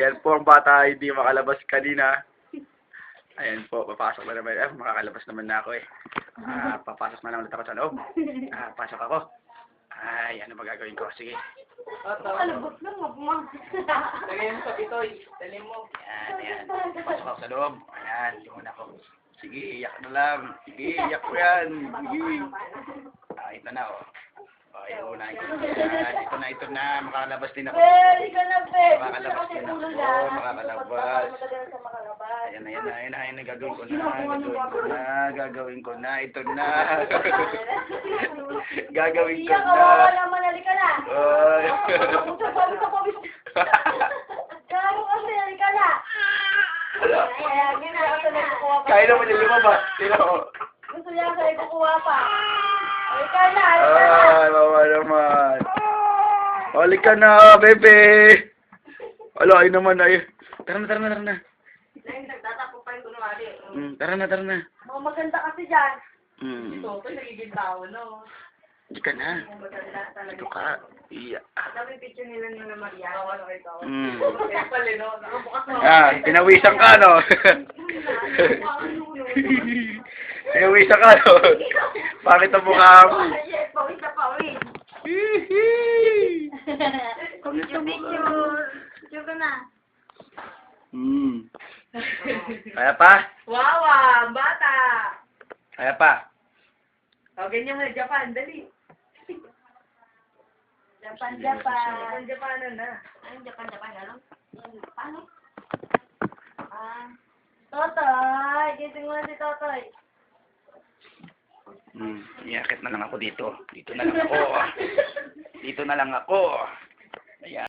Ayan po ang bata hindi makalabas kanina. Ayan po, papasok na naman. Makakalabas naman na ako eh. Papasok na lang ulit ako sa loob. Pasok ako. Ay, ano magagawin ko? Sige. Alabot lang, mapumang. Lagay mo sa pitoy. Dali mo. Ayan. Pasok ako sa loob. Ayan, yun ako. Sige, iyak na lang. Sige, iyak ko yan. Sige. Ito na oh. Ito na. Ito na. Makakalabas din ako. Pwede ka na, pwede. Makakalabas din ako. Makakalabas. Ayan. Gagawin ko na. Ito na. Gagawin ko Iya, na. kawawa naman, halika na. Ay. Pawis. Karo kasi, halika na. Ayan, yun na. Ako na kukuha pa. Kaya naman yung lumabas. Sino? Gusto niya sa'yo kukuha pa. Halika na, halika na. Ay, mama naman. Halika na, bebe. Ala, ay naman ay. Tara na. Ayun, nagtatapo pa yung kunwari. Tara na. Mga maganda kasi dyan. Ito, nagiging tao, no? Hindi ka na. Mga maganda talaga. Ito ka. Iya. Dami picture nila nila Maria. Kaya pala, no? Nakabukas na. Pinawisan ka, no? Pinawisan ka, no? Bakit ang mukha mo? Yes, pawis na pawis. Picture ka na. Kaya pa? Wawa, bata. Kaya pa? O, ganyan mo na, Japan, dali. Japan. Japanan na. Ano Japan, ano? Paano? Totoy! Gising mo na si Totoy. Iakit na lang ako dito. Dito na lang ako. Ayan.